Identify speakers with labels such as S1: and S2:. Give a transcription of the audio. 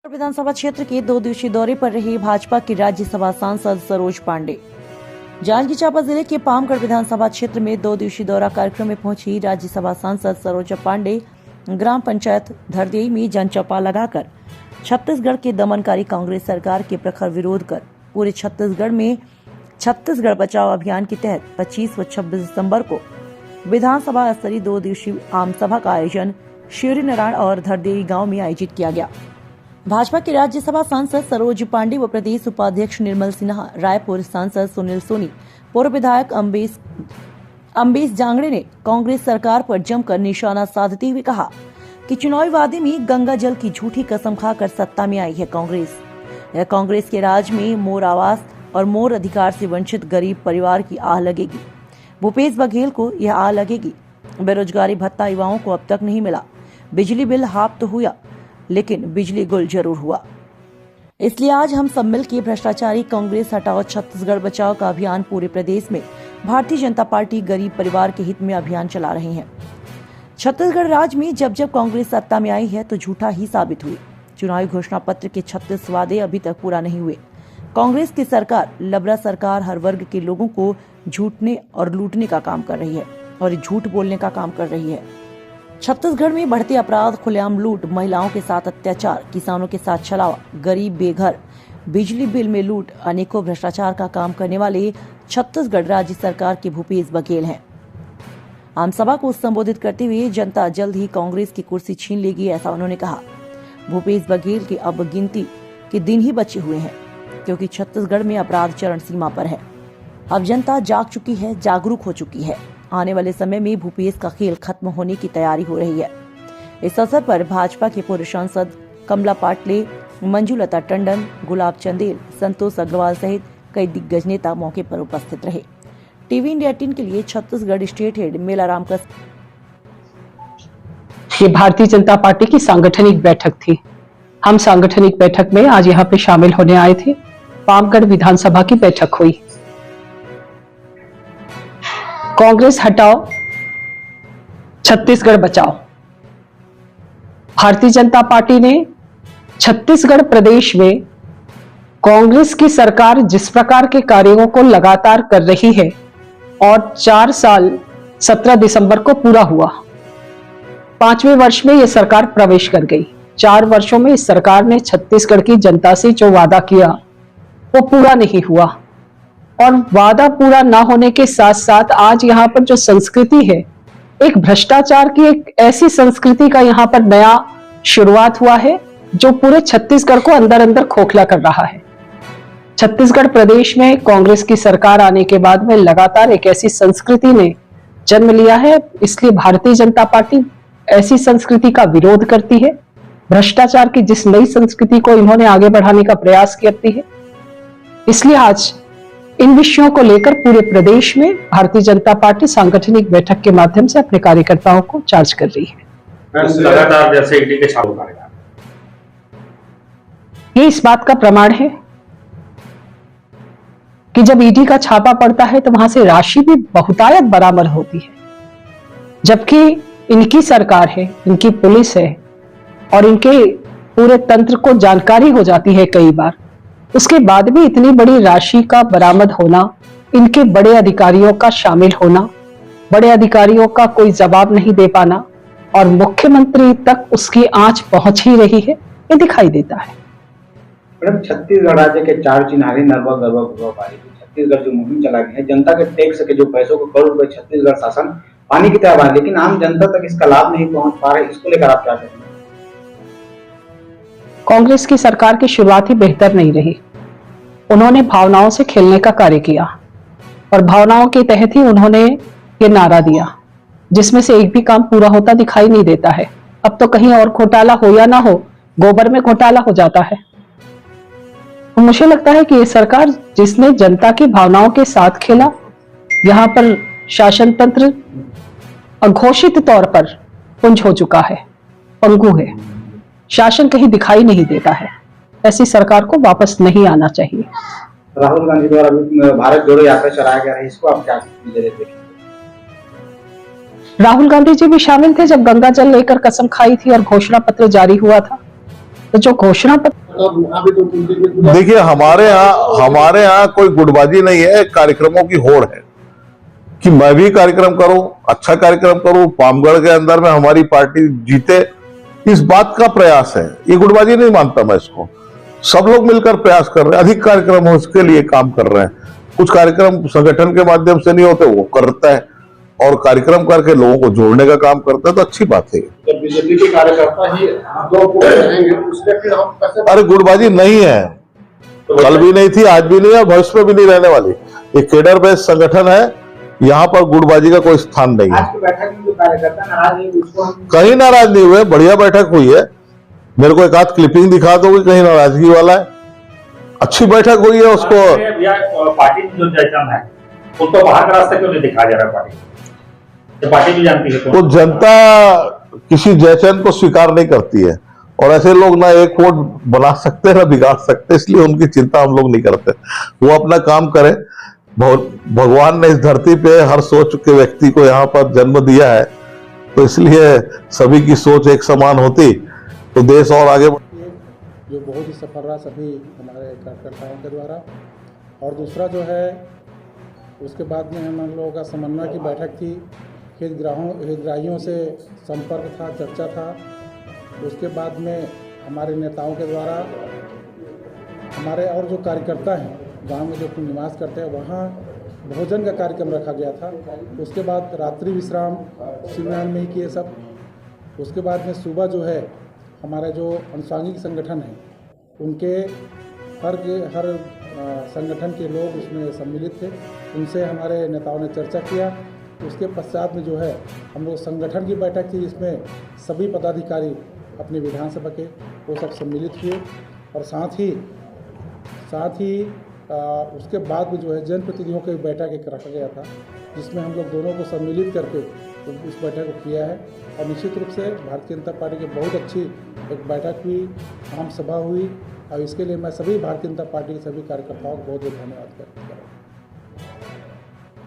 S1: विधानसभा क्षेत्र के 2 दिवसीय दौरे पर रहे भाजपा की राज्यसभा सांसद सरोज पांडे। जांजगीर चांपा जिले के पामगढ़ विधानसभा क्षेत्र में 2 दिवसीय दौरा कार्यक्रम में पहुंची राज्यसभा सांसद सरोज पांडे ग्राम पंचायत धरदेई में जनचौपाल लगाकर छत्तीसगढ़ के दमनकारी कांग्रेस सरकार के प्रखर विरोध कर पूरे छत्तीसगढ़ में छत्तीसगढ़ बचाओ अभियान के तहत 25 व 26 दिसंबर को विधानसभा स्तरीय 2 दिवसीय आम सभा का आयोजन शिवरी नारायण और धरदेई गांव में आयोजित किया गया। भाजपा के राज्यसभा सांसद सरोज पांडे व प्रदेश उपाध्यक्ष निर्मल सिन्हा, रायपुर सांसद सुनील सोनी, पूर्व विधायक अम्बेश जांगड़े ने कांग्रेस सरकार पर जमकर निशाना साधते हुए कहा कि चुनावी वादे में गंगा जल की झूठी कसम खाकर सत्ता में आई है कांग्रेस। यह कांग्रेस के राज में मोर आवास और मोर अधिकार से वंचित गरीब परिवार की आह लगेगी। भूपेश बघेल को यह आह लगेगी। बेरोजगारी भत्ता युवाओं को अब तक नहीं मिला। बिजली बिल हाफ तो हुआ लेकिन बिजली गुल जरूर हुआ। इसलिए आज हम सब मिलकर भ्रष्टाचारी कांग्रेस हटाओ छत्तीसगढ़ बचाओ का अभियान पूरे प्रदेश में भारतीय जनता पार्टी गरीब परिवार के हित में अभियान चला रहे हैं। छत्तीसगढ़ राज्य में जब जब कांग्रेस सत्ता में आई है तो झूठा ही साबित हुई। चुनावी घोषणा पत्र के 36 वादे अभी तक पूरा नहीं हुए। कांग्रेस की सरकार लबरा सरकार हर वर्ग के लोगों को झूठने और लूटने का काम कर रही है और झूठ बोलने का काम कर रही है। छत्तीसगढ़ में बढ़ते अपराध, खुलेआम लूट, महिलाओं के साथ अत्याचार, किसानों के साथ छलावा, गरीब बेघर, बिजली बिल में लूट, अनेकों भ्रष्टाचार का काम करने वाले छत्तीसगढ़ राज्य सरकार के भूपेश बघेल हैं। आम सभा को संबोधित करते हुए जनता जल्द ही कांग्रेस की कुर्सी छीन लेगी, ऐसा उन्होंने कहा। भूपेश बघेल के अब गिनती के दिन ही बचे हुए हैं क्योंकि छत्तीसगढ़ में अपराध चरण सीमा पर है। अब जनता जाग चुकी है, जागरूक हो चुकी है। आने वाले समय में भूपेश का खेल खत्म होने की तैयारी हो रही है। इस अवसर पर भाजपा के पूर्व सांसद कमला पाटले, मंजुलता टंडन, गुलाब चंदेल, संतोष अग्रवाल सहित कई दिग्गज नेता मौके पर उपस्थित रहे। टीवी इंडिया 18 के लिए छत्तीसगढ़ स्टेट हेड मेलाराम का
S2: ये भारतीय जनता पार्टी की सांगठनिक बैठक थी। हम सांगठनिक बैठक में आज यहाँ पे शामिल होने आए थे। पामगढ़ विधानसभा की बैठक हुई। कांग्रेस हटाओ छत्तीसगढ़ बचाओ। भारतीय जनता पार्टी ने छत्तीसगढ़ प्रदेश में कांग्रेस की सरकार जिस प्रकार के कार्यों को लगातार कर रही है और 4 साल 17 दिसंबर को पूरा हुआ। 5वें वर्ष में यह सरकार प्रवेश कर गई। 4 वर्षों में इस सरकार ने छत्तीसगढ़ की जनता से जो वादा किया वो पूरा नहीं हुआ और वादा पूरा ना होने के साथ साथ आज यहाँ पर जो संस्कृति है, एक भ्रष्टाचार की एक ऐसी संस्कृति का यहाँ पर नया शुरुआत हुआ है जो पूरे छत्तीसगढ़ को अंदर अंदर खोखला कर रहा है। छत्तीसगढ़ प्रदेश में कांग्रेस की सरकार आने के बाद में लगातार एक ऐसी संस्कृति ने जन्म लिया है। इसलिए भारतीय जनता पार्टी ऐसी संस्कृति का विरोध करती है। भ्रष्टाचार की जिस नई संस्कृति को इन्होंने आगे बढ़ाने का प्रयास करती है, इसलिए आज इन विषयों को लेकर पूरे प्रदेश में भारतीय जनता पार्टी सांगठनिक बैठक के माध्यम से अपने कार्यकर्ताओं को चार्ज कर रही है।
S3: लगातार जैसे ईडी के छापे
S2: ये इस बात का प्रमाण है कि जब ईडी का छापा पड़ता है तो वहां से राशि भी बहुतायत बरामद होती है, जबकि इनकी सरकार है, इनकी पुलिस है और इनके पूरे तंत्र को जानकारी हो जाती है कई बार। उसके बाद भी इतनी बड़ी राशि का बरामद होना, इनके बड़े अधिकारियों का शामिल होना, बड़े अधिकारियों का कोई जवाब नहीं दे पाना और मुख्यमंत्री तक उसकी आंच पहुंच ही रही है, ये दिखाई देता है।
S3: मैडम, छत्तीसगढ़ राज्य के 4 चिन्हारी नरवा गरवा गरवा पारी छत्तीसगढ़ जो मुहिम चला गई है, जनता के टैक्स के जो पैसों को करोड़ रुपए छत्तीसगढ़ शासन पानी की तरह बहा, लेकिन आम जनता तक इसका लाभ नहीं पहुंच पा रहा है। इसको लेकर आप क्या कहेंगे?
S2: कांग्रेस की सरकार की शुरुआत ही बेहतर नहीं रही। उन्होंने भावनाओं से खेलने का कार्य किया और भावनाओं के तहत ही उन्होंने ये नारा दिया, जिसमें से एक भी काम पूरा होता दिखाई नहीं देता है। अब तो कहीं और घोटाला हो या ना हो, गोबर में घोटाला हो जाता है। तो मुझे लगता है कि ये सरकार जिसने जनता की भावनाओं के साथ खेला, यहाँ पर शासन तंत्र अघोषित तौर पर पुंज हो चुका है, पंगु है, शासन कहीं दिखाई नहीं देता है। ऐसी सरकार को वापस नहीं आना चाहिए।
S3: राहुल गांधी द्वारा भारत जोड़ो यात्रा चलाया गया है, इसको आप क्या देखते हैं?
S2: राहुल गांधी जी भी शामिल थे जब गंगा जल लेकर कसम खाई थी और घोषणा पत्र जारी हुआ था। तो जो घोषणा पत्र
S4: देखिए, हमारे यहाँ कोई गुटबाजी नहीं है, कार्यक्रमों की होड़ है कि मैं भी कार्यक्रम करूं, अच्छा कार्यक्रम करूं, पामगढ़ के अंदर में हमारी पार्टी जीते, इस बात का प्रयास है। ये गुटबाजी नहीं मानता मैं इसको। सब लोग मिलकर प्रयास कर रहे हैं, अधिक कार्यक्रम हो उसके लिए काम कर रहे हैं। कुछ कार्यक्रम संगठन के माध्यम से नहीं होते, वो करता है, और कार्यक्रम करके लोगों को जोड़ने का काम करता है, तो अच्छी बात है।
S5: जब बीजेपी के कार्यकर्ता ही दो रहेंगे उसके फिर हम कैसे?
S4: अरे गुटबाजी नहीं है, कल भी नहीं थी, आज भी नहीं है, भविष्य में भी नहीं रहने वाली। ये केडर बेस्ड संगठन है, यहाँ पर गुटबाजी का कोई स्थान नहीं है।
S3: आज की बैठक में जो कार्यकर्ता नाराज नहीं, उसको हम
S4: कहीं नाराज नहीं हुए, बढ़िया बैठक हुई है। मेरे को एक आध क्लिपिंग दिखा दोगे कहीं नाराजगी वाला है? अच्छी बैठक हुई है। उसको
S6: पार्टी में जो जयचंद है उसको बाहर का रास्ता क्यों नहीं दिखाया जा रहा? पार्टी भी जानती है
S4: तो जनता किसी जयचंद को स्वीकार नहीं करती है, और ऐसे लोग ना एक वोट बना सकते हैं ना बिगाड़ सकते, इसलिए उनकी चिंता हम लोग नहीं करते। वो अपना काम करें। भगवान ने इस धरती पे हर सोच के व्यक्ति को यहाँ पर जन्म दिया है, तो इसलिए सभी की सोच एक समान होती तो देश और आगे
S5: जो बहुत ही सफल रहा सभी हमारे कार्यकर्ताओं के द्वारा। और दूसरा जो है, उसके बाद में हम लोगों का समन्वय की बैठक थी, हितग्राहियों से संपर्क था, चर्चा था। उसके बाद में हमारे नेताओं के द्वारा हमारे और जो कार्यकर्ता हैं गांव में जो निवास करते हैं वहाँ भोजन का कार्यक्रम रखा गया था। उसके बाद रात्रि विश्राम शिवनारायण में ही किए सब। उसके बाद में सुबह जो है हमारे जो अनुसांगिक संगठन हैं उनके हर संगठन के लोग उसमें सम्मिलित थे, उनसे हमारे नेताओं ने चर्चा किया। उसके पश्चात में जो है हम लोग संगठन की बैठक थी, जिसमें सभी पदाधिकारी अपने विधानसभा के वो सब सम्मिलित हुए। और साथ ही उसके बाद में जो है जनप्रतिनिधियों की बैठक एक रखा गया था, जिसमें हम लोग दोनों को सम्मिलित करके उस बैठक को किया है। और निश्चित रूप से भारतीय जनता पार्टी की बहुत अच्छी एक बैठक हुई, आम सभा हुई, और इसके लिए मैं सभी भारतीय जनता पार्टी के सभी कार्यकर्ताओं को बहुत बहुत धन्यवाद करता हूँ।